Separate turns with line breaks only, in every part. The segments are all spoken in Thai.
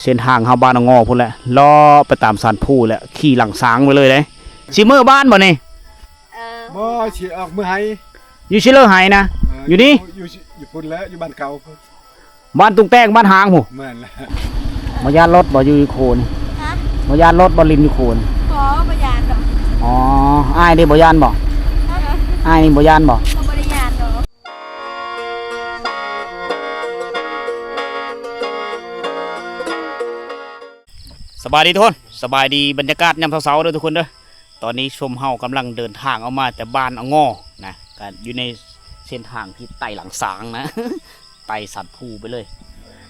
เส้นทางเข้าบ้านงอพุ่นแหละล้อไปตามสันผู้แหละขี่หลังสางไปเลยเลยชิเมอร์บ้านบ่นี่
บ่สิออกมือไห้
อยู่ชิเลอร์ไห้นะอยู่นี่
อยู่พุ่นแล้วอยู่บ้านเก่าพุ่น
บ้านตุงแตงบ้านหางหู
แม่นแล้ว
มายานรถบ่อยู่โคนมายานรถบ่ริมอยู่โคน
บ่บ่ยานดอก
อ๋ออ้ายนี่บ่ยานบ่อ้ายนี่บ่ยานบ่
บ่ได้ยานดอก
สบายดีทุกคนสบายดีบรรยากาศยามเช้าๆเด้อทุกคนเด้อตอนนี้ชมเฮากำลังเดินทางออกมาแต่บ้านงอนะก็อยู่ในเส้นทางที่ไต่หลังสางนะ ไต่สันภูไปเลย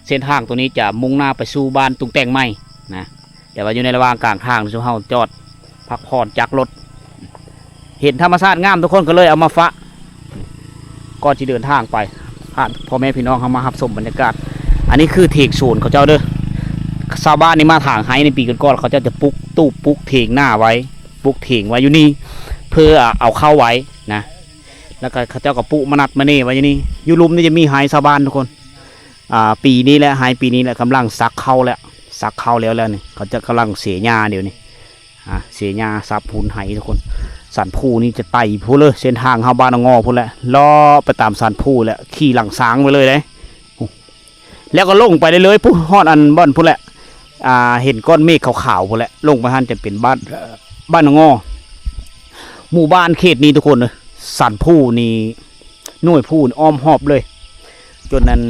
เส้นทางตัวนี้จะมุ่งหน้าไปสู่บ้านตุงแตงใหม่นะแต่ว่าอยู่ในระหว่างกลางทางชมเฮาจอดพักผ่อนจากรถเห็นธรรมชาติงามทุกคนก็เลยเอามาฝะก่อนที่เดินทางไปพ่อแม่พี่น้องเขามารับชมบรรยากาศอันนี้คือเถกโซนเขาเจ้าเด้อชาวบ้านนี่มาถางไห้ในปีก่อนๆเขาจะปลุกตู้ปลุกเถงหน้าไว้ปลุกเถงไว้อยู่นี่เพื่อเอาเข้าไว้นะแล้วก็เขาเจ้าก็ปลุกมนัดมาเน่ไว้อยู่นี่อยู่ลุมนี่จะมีไห้ชาวบ้านทุกคนปีนี้แหละไห้ปีนี้แหละกำลังซักเข้าแล้วซักเข้าแล้วนี่เขาจะกำลังเสียหญ้าเดี๋ยวนี้เสียหญ้าซับพูนไห้ทุกคนสันภูนี่จะไต่พูเลยเส้นทางเข้าบ้านงอพูนแหละล้อไปตามสันภูแหละขี่หลังสางไปเลยเลยแล้วก็ลงไปได้เลยพูฮอดอันบ่อนพูนแหละเห็นก้อนเมฆขาวๆพอแล้วลงไปท่านจะเป็นบ้านงอหมู่บ้านเขตนี้ทุกคนเลยสันผู้นี่หน่วยผู้อ้อมหอบเลยจนนั้น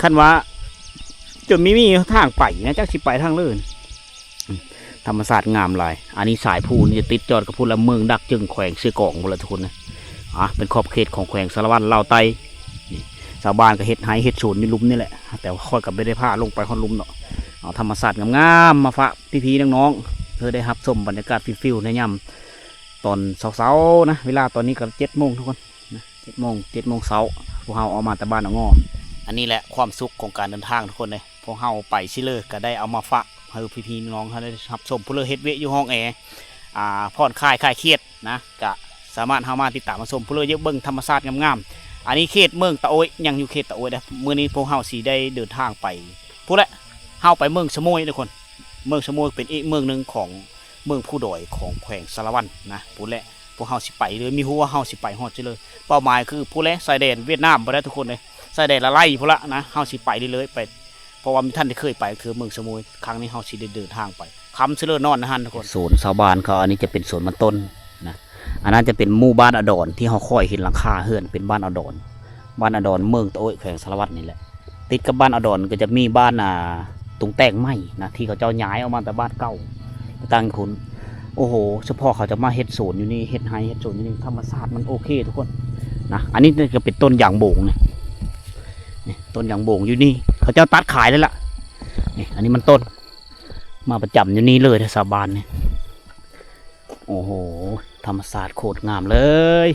ขั้นว่าจนมีทางไปนะจักสิไปทางเลื่อนธรรมศาสตร์งามลายอันนี้สายผู้นี่จะติดจอดกับพูละเมืองดักจึงแขวงเสือกองหมดเลยทุกคนนะเป็นขอบเขตของแขวงสารวัตรลาวไตชาวบ้านก็เฮ็ดไห้เฮ็ดโซนนี่ลุมนี่แหละแต่ค่อยกับไม่ได้พาลงไปค่อนลุมเนาะเอาธรรมศาสตร์งามๆมาฝากพี่ๆน้องๆเธอได้รับชมบรรยากาศฟิลๆในย่ำตอนเช้าๆนะเวลาตอนนี้ก็7 โมงทุกคนนะ7 โมงเช้าพวกเราเอามาแต่บ้านงออันนี้แหละความสุขของการเดินทางทุกคนเลยพวกเราไปชิเลอร์ก็ได้เอามาฝากให้พี่ๆน้องๆเขาได้รับชมผู้เลือเฮ็ดเวอยู่ห้องแอร์ผ่อนคลายเครียดนะก็สามารถเข้ามาติดตามมาชมผู้เลือเยอะเบิ้งธรรมศาสตร์งามๆอันนี้เขตเมืองตะโอยยังอยู่เขตตะโอยนะเมื่อนี้พวกเราสีได้เดินทางไปพูดแล้วเฮาไปเมืองสมุยทุกคนเมืองสมุยเป็นอีกเมืองหนึ่งของเมืองผู้ดอยของแขวงสารวัตรนะพูดแล้วพวกเฮาสิไปเลยมีหัวเฮาสิไปฮอดเลยเป้าหมายคือพูดแล้วชายแดนเวียดนามไปได้ทุกคนเลยชายแดนละไล่พูดละนะเฮาสิไปเลยไปเพราะว่ามีท่านที่เคยไปคือเมืองสมุยครั้งนี้เฮาสิได้เดินทางไปคำเชื่อนอนนะฮะทุกคนโซนชาวบ้านเขาอันนี้จะเป็นโซนมันต้นนะอันนั้นจะเป็นหมู่บ้านอดอนที่เฮาค่อยเห็นหลังคาเฮือนเป็นบ้านอดอนบ้านอดอนเมืองตะโอยแขวงสารวัตรนี่แหละติดกับบ้านอดอนก็จะมีบ้านตุงแตงไม้นะที่เขาเจ้าย้ายออกมาแต่บ้านเก่าตั้งคุณโอ้โหเฉพาะเขาจะมาเฮ็ดโซนอยู่นี่เฮ็ดไฮเฮ็ดโซนอยู่นี่ธรรมชาติมันโอเคทุกคนนะอันนี้จะเป็นต้นยางโบงนี่ต้นยางโบงอยู่นี่เขาเจ้าตัดขายแล้วล่ะนี่อันนี้มันต้นมาประจำอยู่นี่เลยที่สาบานเนี่ยโอ้โหธรรมชาติโคตรงามเลย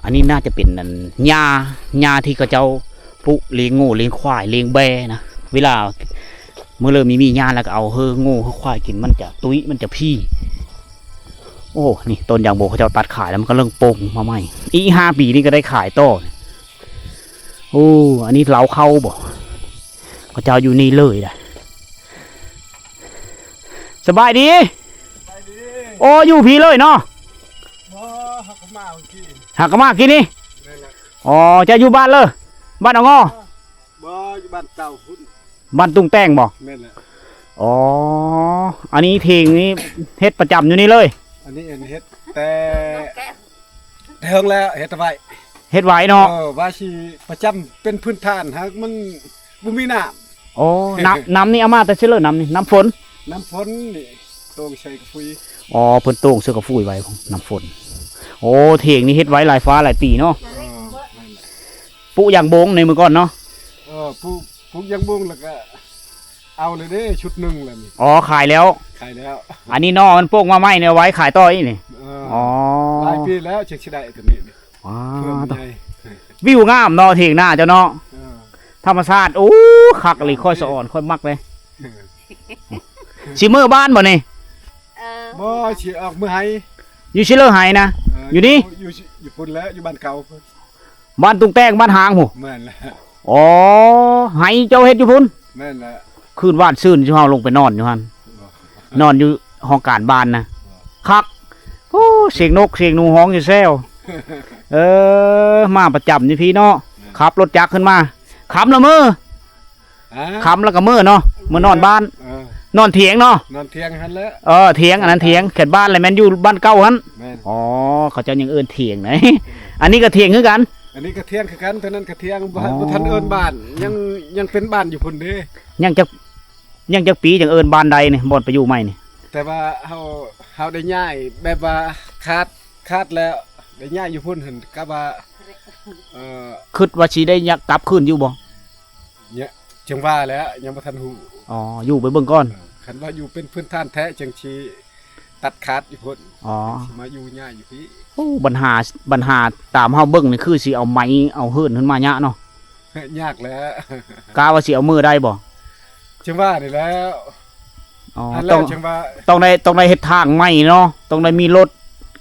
อันนี้น่าจะเป็นหญ้าที่เขาเจ้าปุเลี้ยงงูเลี้ยงควายเลี้ยงแบนะเวลาเมื่อเริ่มมีหญ้าแล้วก็เอางูควายกินมันจะตุ้ยมันจะพี่โอ้นี่ต้นยางโบเขาเจ้าตัดขายแล้วมันก็เริ่มโป่งมาใหม่อีก5 ปีนี่ก็ได้ขายต่อโอ้อันนี้เล้าเข้าบ่เขาเจ้าอยู่นี่เลยนะสบายดีโอ้อยู่พี่เลยเนาะหักกระมากินนี่อ๋อจะอยู่บ้านเลยบ้านเอางอ
บ่อยู่บ้านเก่าพุ่น
บ้านตุงแตงบ่
แม่นแหละ
อ๋ออันนี้เทงนี่เฮ็ดประจำอยู่นี่เลย
อันนี้เฮ็ดแต่เฮิงแล้วเฮ็ดไว้
เฮ็ดไว้เนาะ
ว่าสิประจำเป็นพื้นฐานหากมันบ่มีน้ำ
โอ้น้ำนี่เอามาแต่เชื่อเลยน้ำนี่น้ำฝน
นี่ตรงใส่กระฟุย
อ๋อเพิ่นโต่งเสื้อกระฟุยไว้ของน้ำฝนโอ้เทงนี่เฮ็ดไว้หลายฟ้าหลายปีเนาะปุอย่างโบงในมือก่อนเนาะ
ปุอย่างโบงแล้วก็เอาเลยเด้ชุดหนึ่งเลย
อ๋อขายแล้วอันนี้นอมันโป่งมาไหมเนี่ยไว้ขายต่ออีนี่อ๋อ
หลายปีแล้วเช็คชิได้ตัวนี้
ว้าววิวงามเนาะเถียงหน้าเจ้าเนาะธรรมชาติโอ้คักเลยค่อยสะอ่อนค่อยมักเลยชิเมอร์บ้านบ่นี่
บ่สิออกมือไห้
อยู่ชิเลอร์ไห้นะอยู่นี่
อยู่พุ่นแล้วอยู่บ้านเก่า
บ้านตุงแตงบ้านหางหู
แม่นแล้ว
อ๋อให้เจ้าเฮ็ดอยู่พุ่น
แม่นแหละ
คืนว่านซื่นสิเฮาลงไปนอนอยู่หั่นนอนอยู่ห้องการบ้านนะคักโอ้เสียงนกเสียงหนูฮ้องอยู่แซวมาประจำนี่พี่เนาะขับรถจักรขึ้นมาขับละมือ
อ่า
ขับแล้วก็มือเนาะมื้อนอนบ้าน นอนเถียงเนาะ
นอนเที่ยงหันแล้ว
เถียงอันนั้นเถียงเขตบ้านอะไรแม่นอยู่บ้านเก่าหั่น
แม่น
อ๋อเขาเจะยังเอิ้นเถียงไหน อันนี้ก็เถียงคือกัน
อันนี้ก็เที่ยงคือกันเท่านั้นก็เที่ยงบ่
อ๋อ
บ่ทันเอิ้นบ้านยังเป็นบ้านอยู่พุ่นเด้
ยังจะปีจังเอิ้นบ้านใดนี่บ่อนไปอยู่ใหม่นี่
แต่ว่าเฮาได้ย้ายแบบว่าคาดแล้วได้ย้ายอยู่พุ่นหั่นก็ว่าเอ่อ
คิดว่าสิได้กลับคืนอยู่บ่
เนี่ยจังว่าแล้วยังบ่ทันฮู้
อ๋ออยู่ไปเบิ่งก่อน
คันว่าอยู่เป็นพื้นฐานแท้จังสิตัดขาดอยู่พุ่น
อ๋อ
สิมาอยู่ย้ายอยู่พี่
โอ้ปัญหาตามเฮาเบิ่งนี่คือสิเอาไม้เอาเฮิรนขึ้นมายะเนาะ
ยากแล้ว
กาว่าสิเอามือได้บ่
จังว่านี่แล้ว
อ๋อ
อันแร
ต้อง
กจังว่า
ต้องได้เฮ็ดทางใหม่เนาะต้องได้มีรถ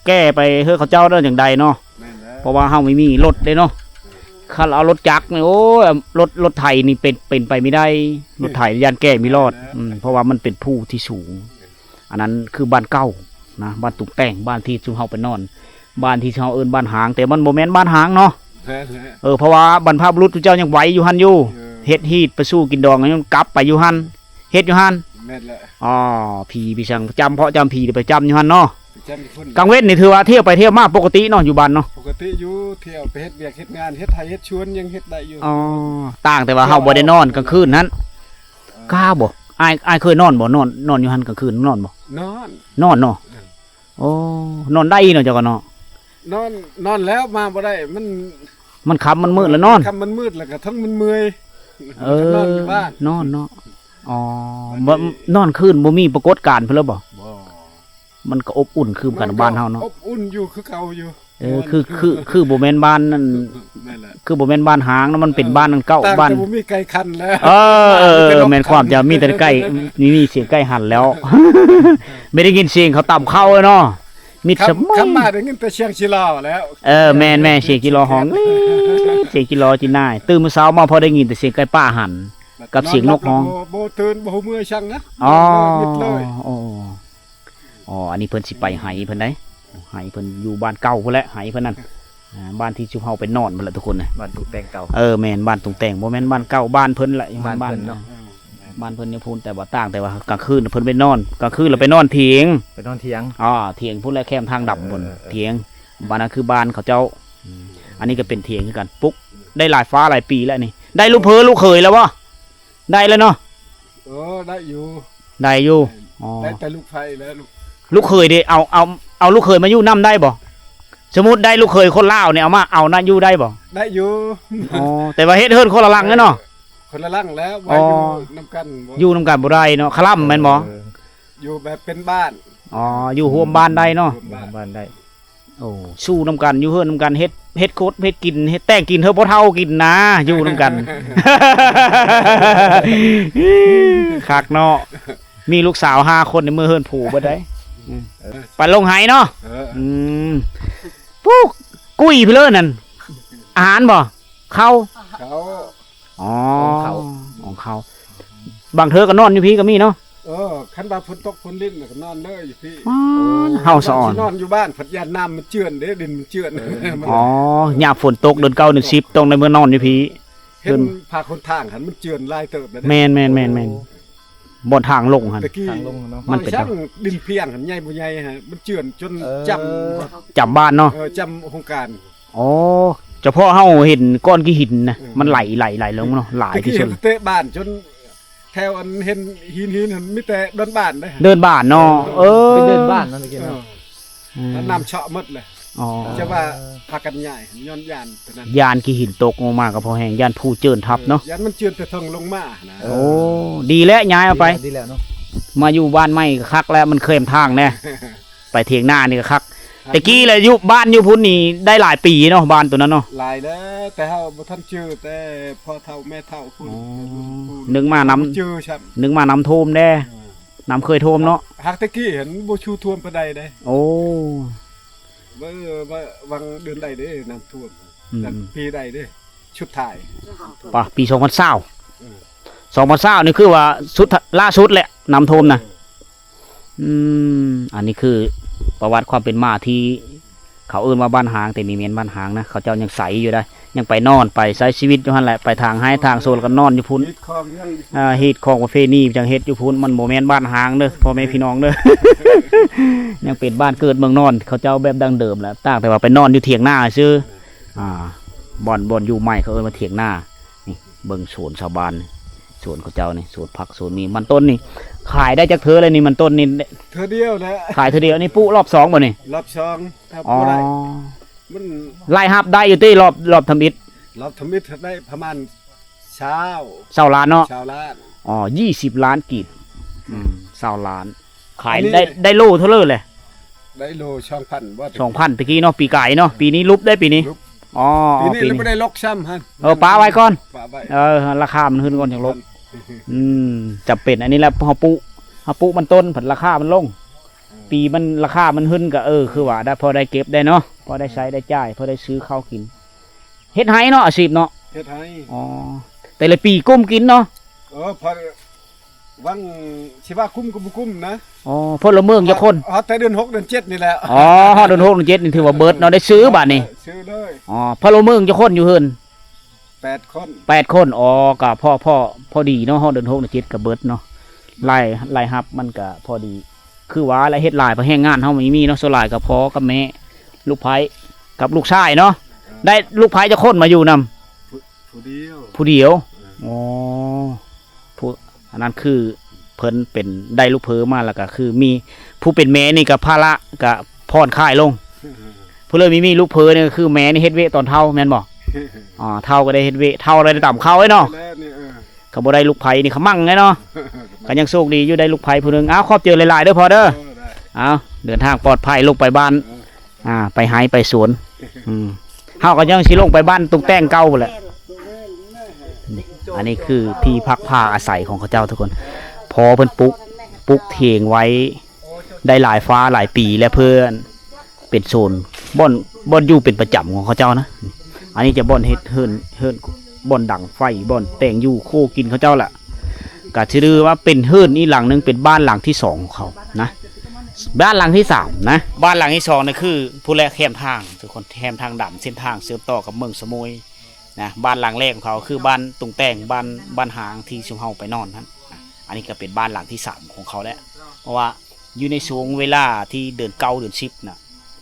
แก้ไปเฮือเขาเจ้าได้จังใดเนาะ
แม่นแล้ว
เพราะว่าเฮาไม่มีรถเด้เนาะคันเอารถจักรนี่โอ้ยรถไถนี่เป็นไปไม่ได้รถไถยานแก้มีรอดเพราะว่ามันเป็นผู้ที่สูง อันนั้นคือบ้านเก่านะบ้านตุกแต่งบ้านที่ชุมเฮาไปนอน บ้านที่เฮาเอิ้นบ้านหางแต่มันบ่แม่นบ้านหางเนาะ
แม่นแล้ว
เพราะว่าบรรพบุรุษเจ้ายังไหวอยู่หั่นอยู่เฮ็ดฮีดไปสู้กินดองยังกลับไปอยู่หั่นเฮ็ดอยู่หั่น
แม่นแล้ว
อ๋อผีพี่ช่างจำเพราะจำผีไปจำอยู่หั่นเนาะ
ไปจำอยู่พุ่น
กลางเว้นนี่ถือว่าเที่ยวไปเที่ยวมาปกติเนาะอยู่บ้านเนาะ
ปกติอยู่เที่ยวไปเฮ็ดเวียกเฮ็ดงานเฮ็ดไทยเฮ็ดชวนยังเฮ็ดได้อยู่
อ๋อต่างแต่ว่าเฮาบ่ได้นอนกลางคืนนั้นกล้าบ่อ้ายเคยนอนบ่นอนอยู่หั่นกลางคืนนอนบ่
นอน
นอนเนาะโอ้นอนได้เนาะเจ้าก็เนาะ
นอนแล้วมาบ่ได้มัน
มันค่ำมันมืดแล้วนอน
ค่ำมันมืดแล้วก็ทั้งมันเมื่อย
เ
นอนอยู่บ้าน
นอนเนาะอ๋อบ่นอนคืนบ่มีปรากฏการณ์เพิ่นแล้วบ่
บ่
มันก็อบอุ่นคือกันบ้านเฮาเนาะ
อบอุ่นอยู่คือเก่าอยู่
คือบ่แม่นบ้านนั่น
แม่นแหละ
คือบ่แม่นบ้านหางนะมันเป็นบ้านนั่นเก่า
ต่าง
บ้าน
แต่บ่มีไก่คันแล้ว
แม่นความจะมีแต่ใกล้มีเสียงใกล้หันแล้ว ไม่ได้ยินเสียงเขาต่ำเข้าเนาะมิดสมัย
คำมาได้เงินแต่เชียงชิลาแล้ว
แม่เสียงกิโลห้องเสียงกิโลจีน่ายตื่นมื้อเช้ามาพอได้ยินแต่เสียงไก่ป้าหัน กับเสียงนกฮ้อง
บ่ตื่นบ่ฮู้เมื่อยช่างนะ
อ๋อน
นมิดเลย
อันนี้เพิ่นสิไปไหเพิ่นได้ไหเพิ่นอยู่บ้านเก่าพุ่นแหละไหเพิ่นนั่นบ้านที่ชุมเฮาไปนอนพุ่นแหละทุกคนนะ
บ้านตุกแต่งเก่า
แม่นบ้านตุงแต่งบ่แม่นบ้านเก่าบ้านเพิ่นแหละ
บ้านเพิ่นเนาะ
บ้านเพิ่นเนี่ยพูนแต่ว่าต่างแต่ว่ากลางคืนเพิ่นไปนอนกลางคืนเราไปนอนเถียง
ไปนอนเถียง
เถียงพุ่นแล้วแคมทางดำบน
เออ
เถียงบ้านนั้นคือบ้านเขาเจ้าอันนี้ก็เป็นเถียงคือกันปุ๊กได้หลายฟ้าหลายปีแล้วนี่ได้ลูกเพอลูกเขยแล้ววะได้แล้วเนาะ
ได้อยู่
ได้อยู่อ๋อ
ได้แต่ลูกไฟแล้วลูก
ลูกเขยดิเอาลูกเขยมาอยู่นํได้บ่สมมุติได้ลูกเขยคนลาวเนี่ยเอามาเอานั่นอยู่ได้บ่
ได้อยู่
อ๋อแต่ว่าเฮ็ดเฮิรนคนละหลังเนาะ
คนละหลังแล้วไว้อยู่นำกันบ่
อยู่นํกันบ่ได้เนาะคล่ำแม่นบ่
อยู่แบบเป็นบ้าน
อยู่ร่วมบ้านได้เนาะ
บ้านได้
โอ้สู้น้ำกันอยู่เฮือนน้ำกันเฮ็ดโคตรเฮ็ดกินเฮ็ดแต่งกินเฮาบ่เท่ากินนะอยู่น้ำกัน คักเนาะมีลูกสาว5คนในมือเฮือนผูบ่ได้ไปลงไหเนาะ
เออ
ปุ๊กกุ้ยพี่เลิศนั่นอาหารบ่ข้าว
เขา
อ๋อของเขาบางเธอก็นอนอยู่พี่ก็มีเนาะ
คันว่าฝนตกฝนลิ้นน่ะก็นอนเลยอยู่พี่
เฮาสอน
นอนอยู่บ้านพัดยานน้ำมันเจือนเด้ดินมันเจือน
ยามฝนตกเดือน9เดือน10ต้องในมื้อนอนอยู่พี่
เห็นพาคนทางหันมันเจือนลายเติบเลย
แม่นบ่ทางลงหั่น
ตะกี้
ทางลงเนาะ
มันเป็น
ช่างดินเพียงหันใหญ่บ่ใหญ่ฮะมันเจือนจนจ
จำบ้านเนาะ
ำจำโครงการ
อ๋อเฉพาะเฮาเห็นก้อนขี้หินนะมันไหลลงเนาะหลาย
ตะ
ที่
กี้
สุ
เห็
ด
นเตะบ้านจนแถวอันเห็นหินหันมีแต่เดินบ้านได้
เดินบ้านเนาะ
ไปเดินบ้านนั่นเมื่อกี้เนาะ
แล้วน้ำเฉาะหมดเลย
อ๋อ
จะว่าพากันใหญ่ย้อนยานเท่านั้น
ยานขี้หินตกลงมาก็พอแห้งยานผู้เจินทับเนาะ
ยานมันเจือนแต่ทางลงมานะ
โอ้ดีแล้วย้ายเอาไป
ดีแล้วเนาะ
มาอยู่บ้านใหม่ก็คักแล้วมันเคลมทางแน่ไปเถียงหน้านี่ก็คักแต่กี้เลยอยู่บ้านอยู่พุ่นนี่ได้หลายปีเนาะบ้านตัวนั้นเนาะ
หลายแล้วแต่เฮาบ่ทันเจอแต่พ่อเฒ่าแม่เฒ่าพุ่น
นึกมาน้ำ
เจอครับ
นึกมาน้ำท่วมแน่น้ำเคยท่วมเนาะ
ฮักตะกี้เห็นบ่ชูท่วมปานใดเด้
โอ้
ว่าวังเดือนใดเด้น้ำท่วม
อืม
นั่นปีใดเด้ ชุดถ่าย
ป่ะปี2020นี่คือว่าสุดล่าสุดแหละน้ำท่วมนะอันนี้คือประวัติความเป็นมาที่เขาเอิ้นว่าบ้านหางแต่มีเมียนบ้านหางนะเขาเจ้ายังใสอยู่ได้ยังไปนอนไปใช้ชีวิตอยู่หั่นแหละไปทางให้ทางโซนก็นอนอยู่พุ่น
ฮิตคองยัง
เฮ็ดของประเภทนี้จังเฮ็ดอยู่พุ่นมันบ่แม่นบ้านหางเด้อพ่อแม่พี่น้องเด้อ ยังเป็นบ้านเกิดเมืองนอนเขาเจ้าแบบดั้งเดิมแหละต่างแต่ว่าไปนอนอยู่เถียงนาซื่อบ่อนอยู่ใหม่เขาเอิ้นว่าเถียงนานี่เบิ่งสวนชาวบ้านสวนเขาเจ้านี่สวนผักสวนนี้มันต้นนี่ขายได้จักเธอเลยนี่มันต้นนี่
เธอเดียวนะ
ขายเธอเดียวนี่ปุ๊รอบ2บ่นี่
รอบช่องถ้า
อ๋อ
บ่ได้มัน
ไล่ฮับได้อยู่ที่รอบทำอิฐ
รอบทมิตรได้ประมาณเช้า
20ล้านเนาะ
เช้าล้าน
อ๋อ20ล้านกีบ20ล้านขาย
อันนี้
ได้โลเท่าเลย
ได้โลช่องพันว่า
2,000ตะกี้เนาะปีไก่เนาะปีนี้ลุบได้ปีนี้
ลุบ
อ๋อ
ปีนี้
ปี
เรา
นี้
ไม่ได้ลกช้ำฮะ
ป้าไว้ก่อน
ป้าไว้
ราคามันขึ้นก่อนอย่างลบจำเป็นอันนี้แหละเฮาปุมันต้นผลราคามันลง ปีมันราคามันขึ้นก็คือว่าได้พอได้เก็บได้เนาะพอได้ใช้ได้จ่ายพอได้ซื้อข้าวกินเฮ็ดไห้เนาะอาชีพเนาะ
เฮ็ดให้
อ๋อแต่ละปีกุ้มกินเนาะ
พอวังสิว่าคุ้มก็บ่คุ้มนะ
อ๋อพลเมืองจะคน
แต่เดือน6เดือน7นี่แหละ
อ๋อฮอดเดือน6เดือน7นี่ถือว่าเบิดเนาะได้ซื้อบัดนี้
ซื้อเลย
อ๋อพลเมืองจะคนอยู่เฮิน
8 คน
8 คนอ๋อก็พอดีเนาะฮอดเดือน6เดือน7ก็เบิดเนาะไล่ฮับมันก็พอดี คือว่าแล้วเฮ็ดหลายเพราะแห้งงานเฮาไม่มีเนาะส่วนหลายก็พอกับแม่ลูกไผกับลูกชายเนาะได้ลูกไผจะคนมาอยู่นำ
ผู้เดียว
ผู้เดียวอ๋อผู้อันนั้นคือเพิ่นเป็นได้ลูกเพอมาแล้วก็คือมีผู้เป็นแม่นี่ก็ภาระก็ผ่อนคลายลงผู้เลยมีลูกเพอนี่ก็คือแม่นี่เฮ็ดเวะตอนเฒ่าแม่นบ่อ๋อเฒ่าก็ได้เฮ็ดเวะเฒ่าได้ต่ำเข้าไว้เนาะ
แล้วนี่
ก็บ่ได้ลูกไผนี่ขมั่งไงเนาะก็ยังโชคดีอยู่ได้ลูกไผผู้หนึงขอบเจอหลายๆเด้อพอเด้อ
ได้
เอาเดินทางปลอดภัยลงไปบ้านไปหายไปสวนเฮาก็ยังสิลงไปบ้านตุงแต้งเก่าแหละนี่อันนี้คือที่พักผ้าอาศัยของเขาเจ้าทุกคนพอเพิ่นปลุกเถียงไว้ได้หลายฟ้าหลายปีและเพื่อนเป็นโซนบ่อนอยู่เป็นประจำของเขาเจ้านะอันนี้จะบ่อนเฮ็ดเฮิรนบ่อนดังไฟบ่อนแต่งอยู่โคกินเขาเจ้าแหละก็ชื่อว่าเป็นเฮิรนอีหลังนึงเป็นบ้านหลังที่2ของเขานะบ้านหลังที่3นะบ้านหลังที่2นี่คือผู้แลแคมทางทุกคนแคมทางดำเส้นทางเชื่อมต่อกับเมืองสมุยนะบ้านหลังแรกของเขาคือบ้านตุงแตงบ้านหางที่ชุมเฮาไปนอนนั้นอันนี้ก็เป็นบ้านหลังที่3ของเขาแล้วเพราะว่าอยู่ในช่วงเวลาที่เดือน9เดือน10น่ะ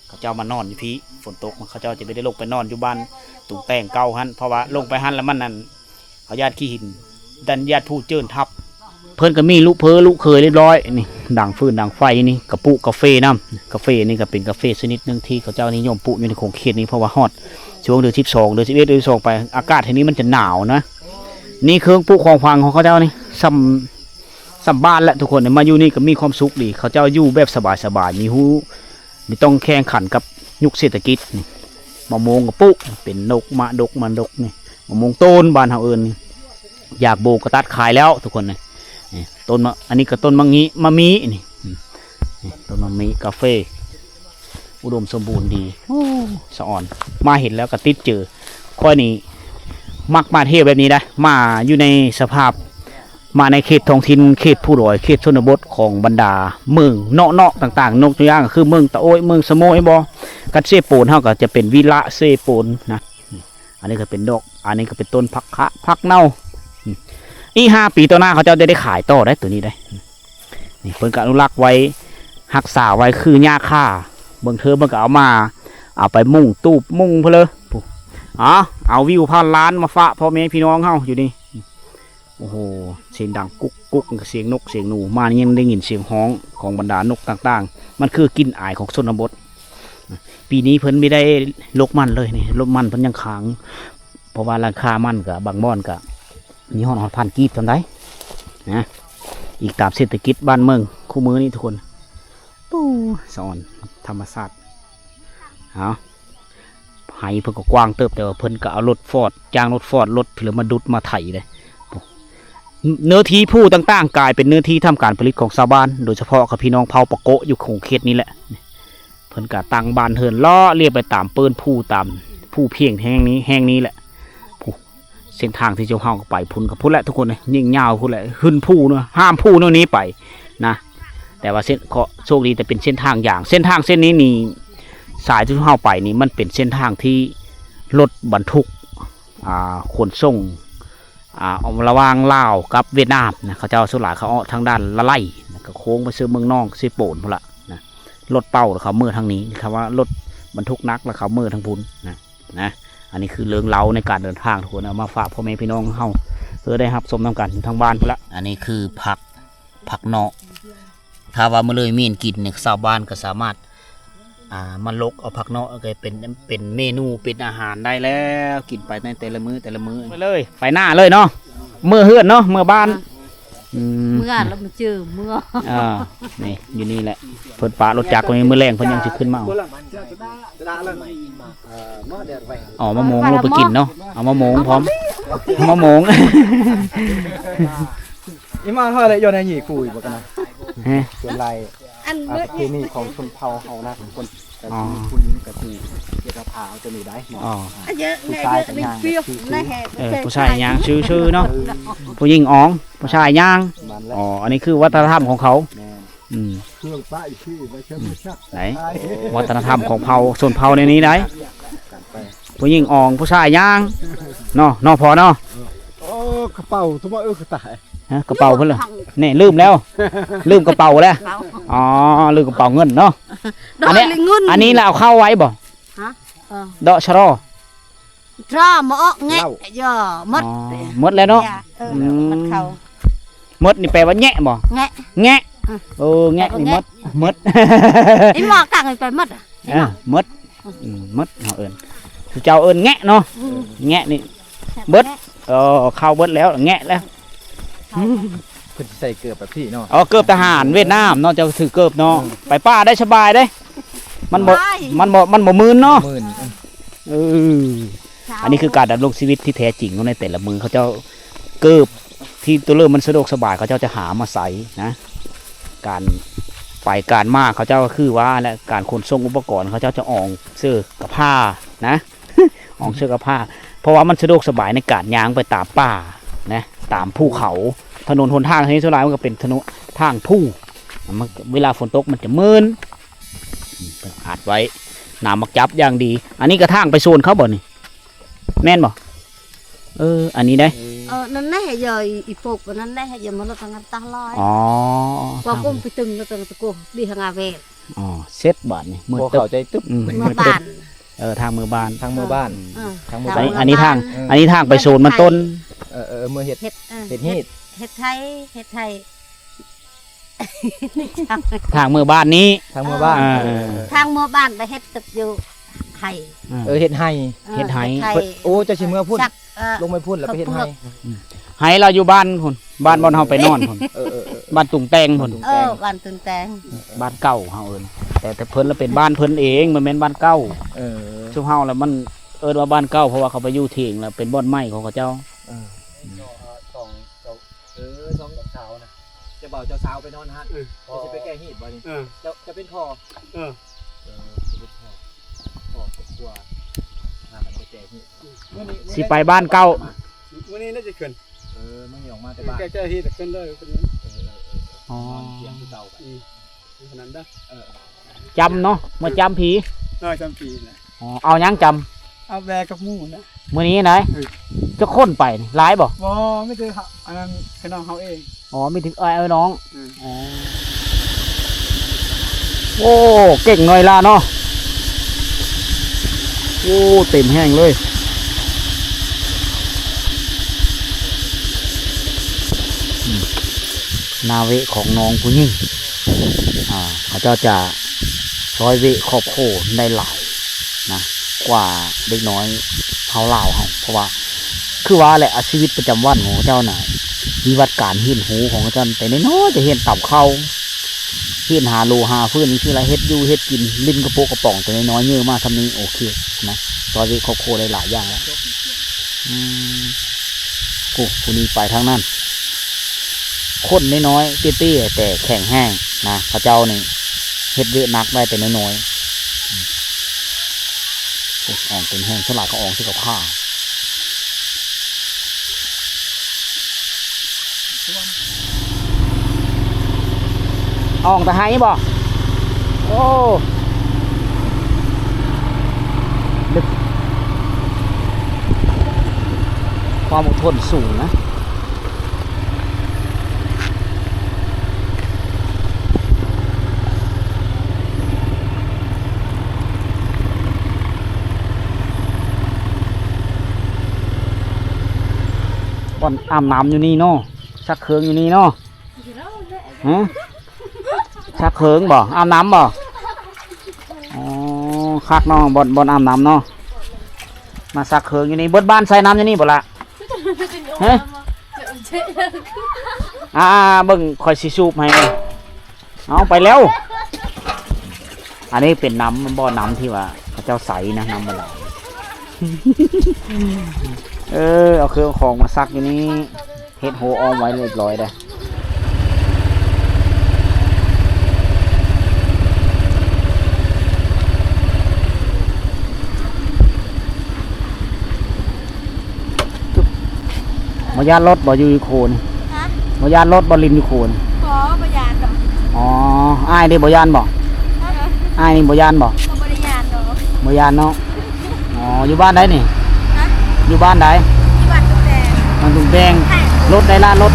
เขาเจ้ามานอนอยู่พี่ฝนตกเขาเจ้าจะไม่ได้ลงไปนอนอยู่บ้านตุงแตงเก่าฮั่นเพราะว่าลงไปฮั่นแล้วมันนั่นเขาญาติขี้หินดันญาติผู้เจิ้นทับเพิ่นก็มีลูกเพอลูกเคยเรียบร้อยนี่ดังฟืนดังไฟนี่กระปุกาแฟน้ำกาแฟนี่ก็เป็นกาแฟชนิดหนึ่งที่เขาเจ้านิยมปลูกอยู่ในของเขตนี้เพราะว่าฮอดช่วงเดือน12เดือน11เดือน12ไปอากาศที่นี้มันจะหนาวนะนี่เครื่องปลูกของฟังของเขาเจ้านี่สัมบ้านและทุกคนมาอยู่นี่ก็มีความสุขดีเขาเจ้าอยู่แบบสบายๆมีหูไม่ต้องแข่งขันกับยุคเศรษฐกิจนี่มะม่วงกับปุ๊เป็นนกมะดกมันดกนี่มะม่วงต้นบ้านเฮาเอิ้นนี่อยากโบกก็ตัดขายแล้วทุกคนนี่ต้นมะอันนี้ก็ต้นมะงี้มะมีนี่ต้นมะมีกาแฟอุดมสมบูรณ์ดีสะอ่อนมาเห็นแล้วก็ติดเจอค่อยนี้มักมาเที่ยวแบบนี้ได้มาอยู่ในสภาพมาในเขตท้องถิ่นเขตผู้ดอยเขตชนบทของบรรดาเมืองเนาะต่างๆนกตัวอย่างก็คือเมืองตะโอยเมืองสะโมยบ่กัดเซโปนเฮาก็จะเป็นวิละเซโปนนะอันนี้ก็เป็นดอกอันนี้ก็เป็นต้นผักเน่าอี5 ปีต่อหน้าเขาจะได้ขายต่อได้ตัวนี้ได้นี่เพิ่นก็อนุรักษ์ไว้รักษาไว้คือหญ้าค่าเบิ่งเธอเบิ่งก็เอาไปมุ่งตูบมุ่งเพื่อเลยเอาวิว1,000 ล้านมาฝากพ่อแม่พี่น้องเฮาอยู่นี่โอ้โหเสียงดังกุ๊กกุ๊กเสียงนกเสียงหนูมานี่ยังได้ยินเสียงฮ้องของบรรดานกต่างๆมันคือกลิ่นอายของชนบทปีนี้เพิ่นไม่ได้ลกมันเลยนี่ลกมันเพิ่นยังค้างเพราะว่าราคามันกับบางม่อนกับนี่ฮอด1,000 กีบทำได้นะอีกตามเศรษฐกิจบ้านเมืองคู่มือนี่ทุกคนปูสอนธรรมศาสตร์เอาไหเพิ่นก็กว้างเติบแต่ว่าเพิ่นก็เอารถฟอร์ดจ้างรถฟอร์ดรถเพื่อมาดุดมาไถเลยเนื้อที่ผู้ต่างๆกลายเป็นเนื้อที่ทำการผลิตของชาวบ้านโดยเฉพาะกับพี่น้องเผ่าปะโกะอยู่ของเขตนี้แหละเพิ่นก็ตั้งบ้านเฮินล้อเรียบไปตามเปิ้นผู้ตามผู้เพียงแห่งนี้แหละ ส้นทางที่เจ้าเฮาไปพุ่นกับพุ่นแหละทุกคนเลยยิ่งยาวพุ่นแหละขึ้นผู้เนาะห้ามผู้เนาะนี้ไปนะแต่ว่าเส้นก็โชคดีแต่เป็นเส้นทางอย่างเส้นทางเส้นนี้นี่สายที่เฮาไปนี่มันเป็นเส้นทางที่รถบรรทุกขนส่งเอาระหว่างลาวกับเวียดนามนะเขาเจ้าสุหลายเขาทางด้านละไล่นะก็โค้งไปซื้อเมืองนอกซื้อโป่นพุ่นละนะรถเป้าเขาเมื่อทางนี้คำว่ารถบรรทุกนักแล้วเขาเมื่อทางพุ่นนะอันนี้คือเรื่องเล่าในการเดินทางทุกคนเอามาฝากพ่อแม่พี่น้องเฮาเพื่อได้รับชมนำกันอยู่ทางบ้านพุ่นละอันนี้คือผักเนาะถ้าว่ามาเลยมีนกินเนี่ยชาวบ้านก็สามารถมันลกเอาผักเนาะก็เป็นเมนูเป็นอาหารได้แล้วกินไปในแต่ละมื้อไปเลยไปหน้าเลยเนาะเมื่อเฮือนเนาะเมื่อบ้าน
เมื่อเรามาเจอเมื่อ
นี่อยู่นี่แหละเพิ่นปะรถจักรมื้อแรงเพิ่นยังสิขึ้นมาเอาอ๋อมะม่วงลงไปกินเนาะเอามะม่วงพร้อมมะม่วง
อีมาเท่าไรโยนในหยีคุยบ่กันนะส่วนไรประเพณีของชนเผ่าเฮานะคนแต่ผู้หญิงกับผู้เกี่ยวกับผาจะมีได้เนาะผู้ชายกับยาง
ผู้ชายยางชื่อเนาะผู้หญิงอ๋องผู้ชายยางอ๋ออันนี้คือวัฒนธรรมของเขาไหนวัฒนธรรมของเผ่าส่วนเผ่าในนี้ได้ผู้หญิงอ๋องผู้ชายยางเนาะพอเนาะ
โอ้กระเป๋าทุกวันตาย
กระเป๋าเพิ่นเลยนี่ลืมแล้วลืมกระเป๋าแล้วอ๋อลืมกระเป๋าเงินเนาะอันนี้เราเอาเข้าไว้บ่ดอกชะรอ
หมอแงะย่อ
มดแล้วเนาะมดนี่แปลว่าแงะบ่แงะแงะแงะนี่มด
ไอ้หมอกังไปมด
มดเอิ้นเจ้าเอิ้นแงะเนาะแงะนี่เบิดเข้าเบิดแล้วแงะแล้ว
เพิ่นใส่เกือบแบบพี่เนาะ
เกือบทหารเวียดนามเนาะจะถือเกือบเนาะไปป้าได้สบายได้มันบ่มืนเนาะอันนี้คือการดำรงชีวิตที่แท้จริงในแต่ละมือเขาเจ้าเกือบที่ตัวเริ่มมันสะดวกสบายเขาเจ้าจะหามาใส่นะการไปการมาเขาเจ้าก็คือว่าและการขนส่งอุปกรณ์เขาเจ้าจะอองเสื้อกับผ้านะอองเสื้อกับผ้าเพราะว่ามันสะดวกสบายในการย่างไปตามป่านะตามภูเขาถนนหนทางที่สุดท้ายมันก็เป็นถนนทางผู้มันเวลาฝนตกมันจะมืนอัดไว้น้ำมักจับอย่างดีอันนี้กระทางไปโซนเขาบ่นี่แม่นบ่อันนี้ได้
นั่นได้เหรออีปกนั่นได้เหรอมันเราตั้งตาลอยว่ากุ้งไปตึงเราตั้งตะกุดีทางอาเวท
เซ็ตบาทนี่
มือเข้าใจตึ๊บ
มือบ้าน
ทางมือบ้านอันนี้ทางไปโซนมันต้น
มือเห็ด
ไทย
ทางมือบ้านนี้
ทางมือบ้าน
ไปเห็ดตึกอยู่ไห่
เห็ดไห่โอ้จะชิมเมื่อพูดลงไปพูดแล้วไปเห็ด
ไห่เราอยู่บ้านคนบ้านเฮาไปนอนคนบ้านตุงแตงคน
บ้านตุงแตง
บ้านเก่าเฮาแต่เพิ่นแล้วเป็นบ้านเพิ่นเองมันเป็นบ้านเก่าช่วงเฮาแล้วมันว่าบ้านเก่าเพราะว่าเขาไปอยู่เถียงแล้วเป็นบ่อนไม้ของเขาเจ้า
สองกับสาวนะจะเบาเจ้าสาวไปนอนฮะจะไปแก้หีดบ่นี่จะเป็นคอคอตัวไปแก้หีด
สิไปบ้านเก่า
วันนี้น่าจะขึ้น
ไม่ออกมาแต่บ้าน
แก้หีดขึ้นเลยเป็น
เสียงเก่า
ขนาดนั้น
จำเนาะมาจำผี
จำผีนะ
เอายังจ
ำเอาแบกกับมูนะ
มื้อนี้ไหนจะค้นไปหลายบ่
ไม่ถืออันนั้นคือน้องเขาเอง
ไม่ถึงเอาน้องโอ้เก่งหน่อยล่ะเนาะโอ้เต็มแห้งเลยนาเวของน้องผู้หญิงเขาเจ้าจะซอยเวครอบโคได้หลายนะกว่าเด็กน้อยเฮาเล่าเขาเพราะว่าคือว่าแหละชีวิตประจำวันของเจ้าหน่ายวิวัฒการเห็นหูของเจ้าแต่น้อยจะเห็นต่ำเข้าเห็นหาโลหาเพื่อนนี่คืออะไรเฮ็ดอยู่เฮ็ดกินลิ้นกระโปงกระป๋องแต่น้อยเยอะมากทำนี้โอเคนะซอยเวครอบโคได้หลายอย่างแล้วผู้นี้ไปทางนั้นคนน้อยๆเตี้ยๆแต่แข็งแห้งนะพระเจ้านี่เฮ็ดเยอะนักได้แต่น้อยอ่องเป็นแห้งสลัดก็อ่องที่กับผ้า อ่องตะไห้บ่โอ้ลึกความอดทนสูงนะบ่อนอาบน้ำอยู่นี่เนาะชักเคืองอยู่นี่เนาะฮะชักเคืองบ่อาบน้ำบ่อ๋อคักเนาะบ่อนอาบน้ำเนาะมาชักเคืองอยู่นี่เบิดบ้านใส่น้ำอยู่นี่บ่ละฮะเบิ่งคอยสิสูบให้เอาไปแล้วอันนี้เป็นน้ำบ่อน้ำที่ว่าพระเจ้าใสนะน้ำมันไหล เอาเครื่องของมาซักอยู่นี่เฮ็ดโหออมไว้เรียบร้อยได้มายานรถบ่อยู่โคนมายานรถบ่ริมอยู่โคน
ขอประหยัดดอก
อ๋ออ้ายนี่บ่ยานบ่อ้ายนี่บ่ยานบ่
เขาบริยานดอก
บ่ยานเนาะอ๋ออยู่บ้านใดนี่
ฮะ
อยู่บ้านใด
ที่วัดตุ๊กแดง
มันตุ่มแดงรถได้ละรถ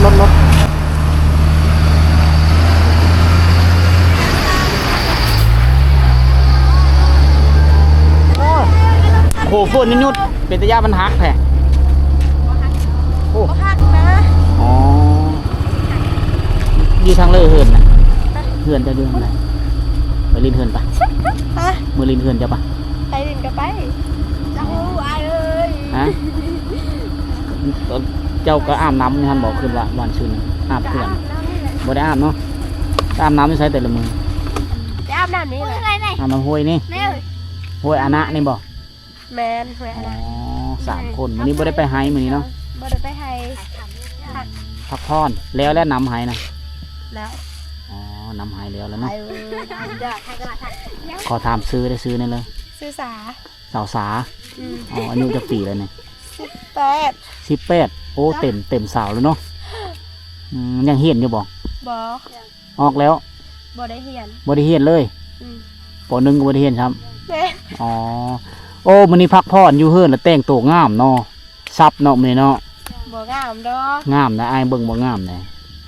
โอ้โหฝนยุดๆเป็นตะยามันหักแท้โอ้
ก็พักนะ
อ๋ออยู่ทางเลยเหินนะเหินจะอยู่ทางไหนไปลินเหินปะ
ฮะ
มือลินเหินจะปะ
ไปดินกันไปเจ้าอายเอ้ย
ฮะเจ้าก็อาบน้ำนี่ท่านบอกคืนว่าวันชื่นอาบเพื่อนบ่ได้อาบเนาะอาบน้ำไม่ใช่แต่ละมือ
จะอาบน้ำนี่เลย
อาบน้ำห้วยนี่
แม่
ห้วยอานะนี่บอก
แมนแม่
อ๋อ3 คนวันนี้บ่ได้ไปไฮมื้อนี้เนาะ
บ่ได้ไปให้
พักผ่อนแล้วน้ำไฮนะ
แล้ว
อ๋อน้ำไฮแล้ว
ไป
เนาะ
เอ้ยเดี๋ยวให้กระดาษให้
ขอถามซื้อได้ซื้อนั่นเลย
ซื้อสา
สาวสาอ๋ออายุจะปีแล้วเนี่ย
8
18โอ้เต็มสาวแล้วเนาะยังเฮียนอยู่บ่
บ่
ออกแล้ว
บ่ได้เรียน
บ่ได้เฮียนเลย
อืม
ป .1 ก็บ่ได้เฮียนครับ
แม่
อ๋อโอ้มื้อนี้พักผ่อนอยู่เฮือนแล้วแต่งตัวงามเนาะซับเนาะมื้อนี้เนาะ
บ่งามดอก
งามนะอ้ายเบิ่งบ่งามนะ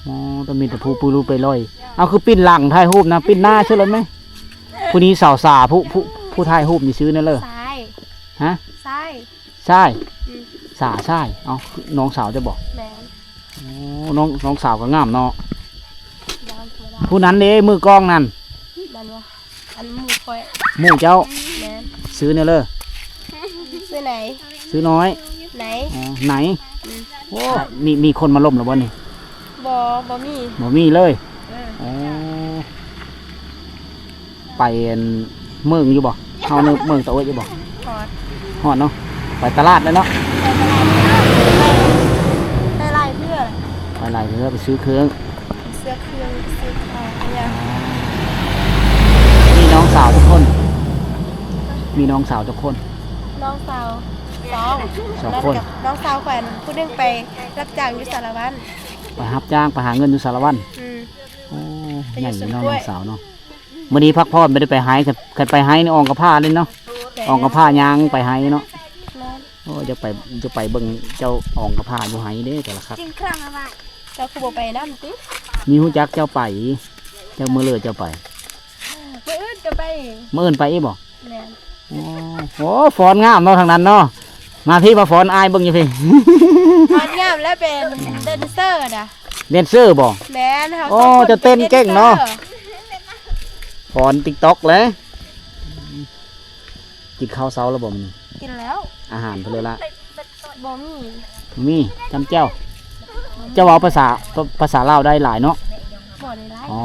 อ๋อต้องมีแต่ผู้ปูรูไปลอยเอาคือปิ้นหลังถ่ายรูปนะปิ้นหน้าชื่ออะไรไหมผู้นี้สาวสาผู้ถ่ายรูปนี่ซื้อนั่นเลย
ซ้าย
ฮะ
ซ้าย
ใช่
อืม
สาใช่เอาน้องสาวจะบอก
แม่น
โอ้น้องสาวก็งามเนาะ
ดาวตัวดาว
ผู้นั้นเด้มือกล้องนั่น
นั่นวะอันหมูคอย
หมู่เจ้า
แม่น
ซื้อเนี่ยเลย
ซื้อไหน ไหน
ซื้อน้อย
ไหน
อ๋อไหนโอ้มีคนมาล่มหรือบ่นี่
บ่มี
บ่มีเลย
เออ
อ๋อไปเมืองอยู่บ่เฮาในเมืองตะโอ้ยอยู่บ่
ถอด
ฮอดเนาะไปตลาดเลยเนาะ
ได้ลายเพื่ออะไร
ไปหลายเทื่อไปซื้อเครื่อง
เสื้อเครื่องเสื้ออะไรอย่าง
มีน้องสาวทุกคน มีน้องสาวทุกคน
น้องสาวสอง
2 คน
กับน้องสาวแขวนผู้หนึงไปรับจ้างอยู่สารวัตร
ไปรับจ้างไปหาเงินอยู่สารวัตร
อืม
โอ้
ไป
ให
อยู่
ญ่
สวน
เนาะ
กล้
น้
ว
อย งสาวเนาะมื้อนี้พักผ่อนไม่ได้ไปหายกันไปหายนี่อองกับผ้าเลยเนาะ
แต่
อองกับผ้ายางไปหายเนาะ
แม่น
โอ้จะไปเบิ่งเจ้าอองกับผ้าอยู่หายเด้แต่ละครับ
จริงครั้งอะไรเจ้าคือบ่ไปนั่นติ
มีฮู้จักเจ้าไปเจ้ามื้อเลยเจ้าไป
มื้ออื่นก็ไป
มื้ออื่นไปอีกบ่
แม่น
โอ้โหฟ้อนงามเนาะทางนั้นเนาะมาพี่มาฟ้อนอายเบิ่งอยู่พี่
ตอนงามแล้วเป็นแดนเซอร์น่ะ
แดนเซอร์บ่
แม่นเฮา
โอ้จะเต้นเก่งเนาะ ฟ้อน TikTok เลยกินข้าวเช้าแล้วบ่มื้อนี้
กินแล้ว
อาหารเพิ่นเลยละ
บ่มี
มีจำเจ้าเจ้าเว้าภาษาลาวได้หลายเนาะ
บ่ได้หลาย
อ๋อ